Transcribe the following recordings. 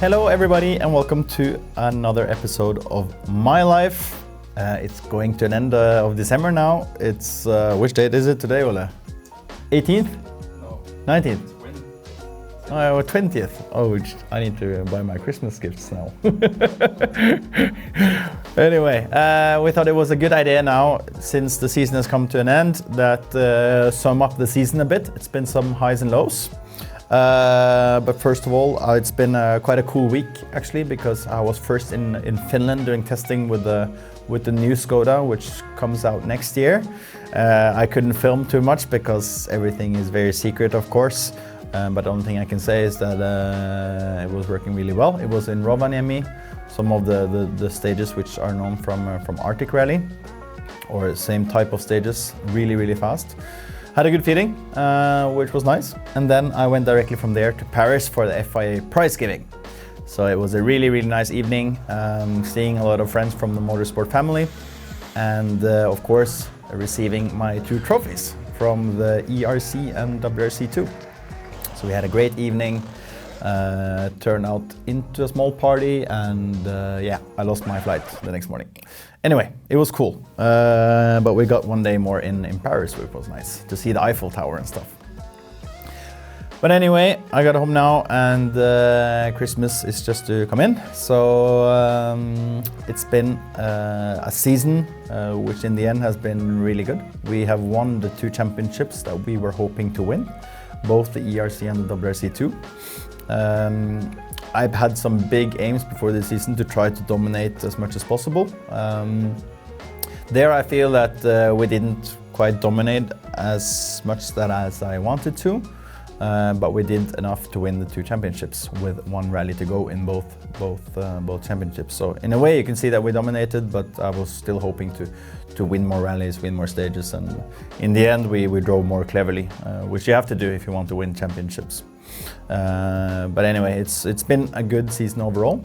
Hello everybody and welcome to another episode of My Life. It's going to an end of December now. It's, which date is it today, Ole? 18th? No. 19th? 20th. Oh, 20th. Oh, I need to buy my Christmas gifts now. Anyway, we thought it was a good idea now, since the season has come to an end, that sum up the season a bit. It's been some highs and lows. But first of all, it's been quite a cool week actually, because I was first in Finland doing testing with the new Skoda, which comes out next year. I couldn't film too much because everything is very secret, of course. But the only thing I can say is that it was working really well. It was in Rovaniemi, some of the stages which are known from Arctic Rally, or same type of stages, really fast. Had a good feeling, which was nice. And then I went directly from there to Paris for the FIA prize giving. So it was a really nice evening, seeing a lot of friends from the motorsport family, and of course receiving my 2 trophies from the ERC and WRC2. So we had a great evening, turned out into a small party, and yeah, I lost my flight the next morning. Anyway, it was cool, but we got one day more in Paris, which was nice to see the Eiffel Tower and stuff. But anyway, I got home now, and Christmas is just to come in. So it's been a season which in the end has been really good. We have won the 2 championships that we were hoping to win, both the ERC and the WRC2. I've had some big aims before the season to try to dominate as much as possible. There I feel that we didn't quite dominate as much as I wanted to, but we did enough to win the 2 championships with 1 rally to go in both championships. So in a way you can see that we dominated, but I was still hoping to win more rallies, win more stages, and in the end we drove more cleverly, which you have to do if you want to win championships. But anyway, it's been a good season overall.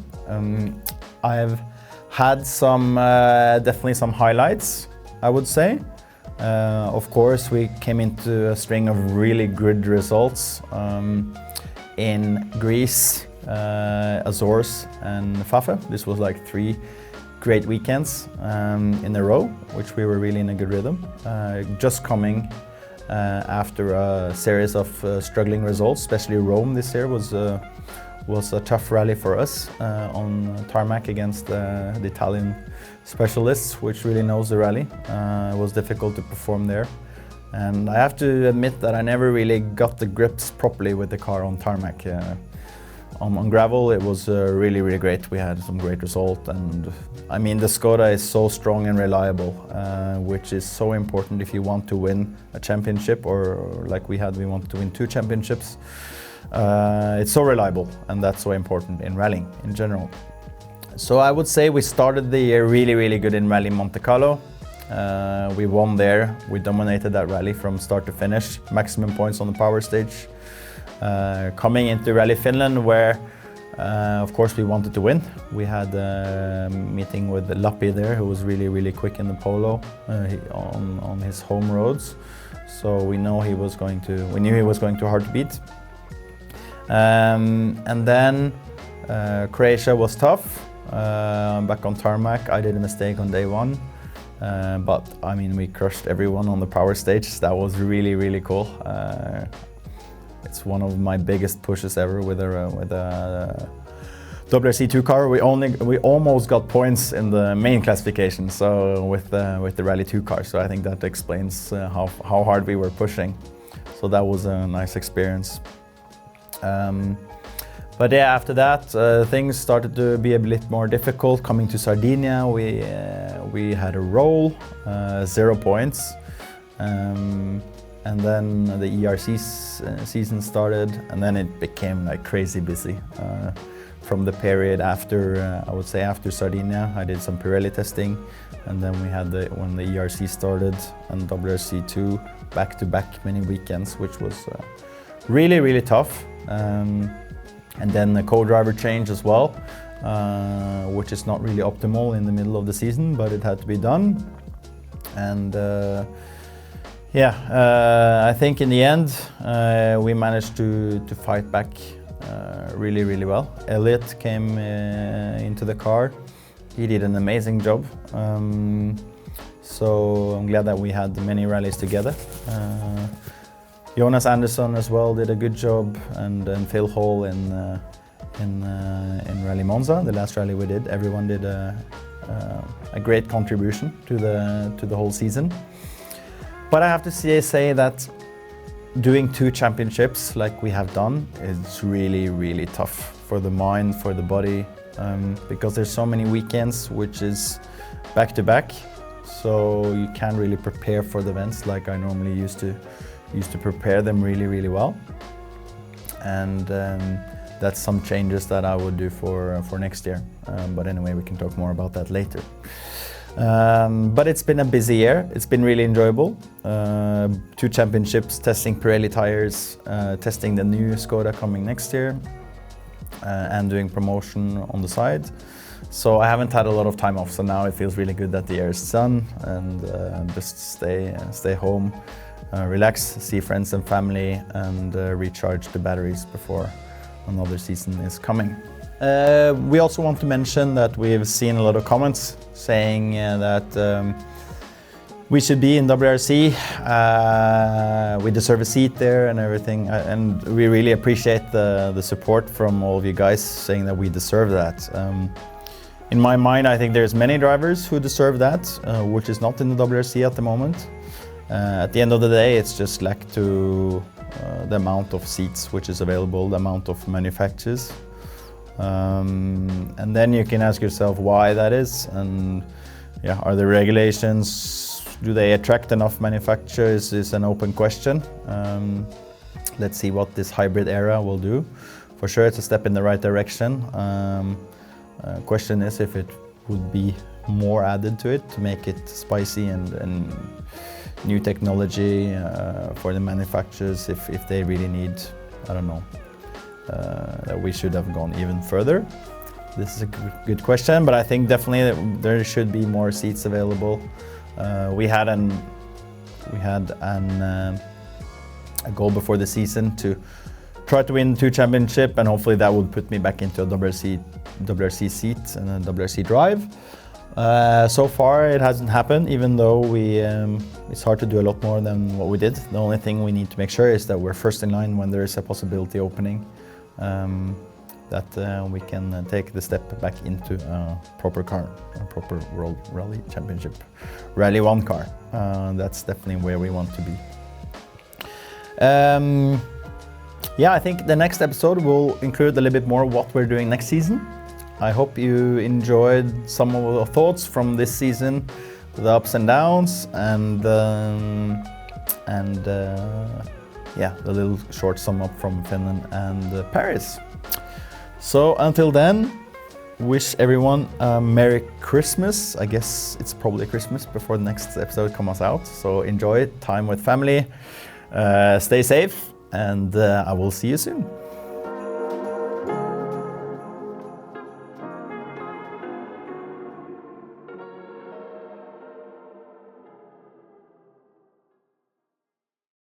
I've had definitely some highlights, I would say. Of course, we came into a string of really good results in Greece, Azores and Fafe. This was like 3 great weekends in a row, which we were really in a good rhythm. Just coming after a series of struggling results, especially Rome this year was a tough rally for us on tarmac against the Italian specialists, which really knows the rally. It was difficult to perform there, and I have to admit that I never really got the grips properly with the car on tarmac. On gravel it was really great. We had some great results, and I mean the Skoda is so strong and reliable, which is so important if you want to win a championship, or like we wanted to win 2 championships. It's so reliable, and that's so important in rallying in general. So I would say we started the year really good in Rally Monte Carlo. We won there, we dominated that rally from start to finish, maximum points on the power stage. Coming into Rally Finland, where of course we wanted to win. We had a meeting with Lappi there, who was really quick in the polo on his home roads. So we knew he was going to hard to beat. And then Croatia was tough. Back on tarmac, I did a mistake on day 1. But I mean, we crushed everyone on the power stage. That was really cool. It's one of my biggest pushes ever with a WRC2 car. We almost got points in the main classification, so with the Rally 2 car. So I think that explains how hard we were pushing. So that was a nice experience. But yeah, after that things started to be a bit more difficult. Coming to Sardinia, we had a roll, 0 points. And then the ERC season started, and then it became like crazy busy. From the period after, I would say after Sardinia, I did some Pirelli testing, and then we had when the ERC started and WRC2 back-to-back many weekends, which was really tough. And then the co-driver change as well, which is not really optimal in the middle of the season, but it had to be done. And yeah, I think in the end we managed to fight back really, really well. Elliot came into the car. He did an amazing job. So I'm glad that we had many rallies together. Jonas Andersson as well did a good job, and Phil Hall in Rally Monza, the last rally we did. Everyone did a great contribution to the whole season. But I have to say that doing 2 championships like we have done is really, really tough for the mind, for the body, because there's so many weekends which is back to back, so you can't really prepare for the events like I normally used to prepare them really, really well. And that's some changes that I would do for next year. But anyway, we can talk more about that later. But it's been a busy year. It's been really enjoyable. 2 championships, testing Pirelli tires, testing the new Skoda coming next year, and doing promotion on the side. So I haven't had a lot of time off, so now it feels really good that the year is done, and just stay home, relax, see friends and family, and recharge the batteries before another season is coming. We also want to mention that we've seen a lot of comments saying that we should be in WRC, we deserve a seat there and everything, and we really appreciate the support from all of you guys saying that we deserve that. In my mind, I think there's many drivers who deserve that, which is not in the WRC at the moment. At the end of the day, it's just lack to the amount of seats which is available, the amount of manufacturers. And then you can ask yourself why that is, and yeah, are the regulations, do they attract enough manufacturers, is an open question. Let's see what this hybrid era will do. For sure it's a step in the right direction. Question is if it would be more added to it to make it spicy and new technology for the manufacturers, if they really need, I don't know, that we should have gone even further. This is a good question, but I think definitely there should be more seats available. We had a goal before the season to try to win 2 championships, and hopefully that would put me back into a WRC seat and a WRC drive. So far it hasn't happened, even though it's hard to do a lot more than what we did. The only thing we need to make sure is that we're first in line when there is a possibility opening, that we can take the step back into a proper car, a proper World Rally Championship Rally 1 car. That's definitely where we want to be. Yeah, I think the next episode will include a little bit more what we're doing next season. I hope you enjoyed some of the thoughts from this season, the ups and downs, and yeah, the little short sum up from Finland and Paris. So until then, wish everyone a Merry Christmas. I guess it's probably Christmas before the next episode comes out. So enjoy time with family, stay safe, and I will see you soon.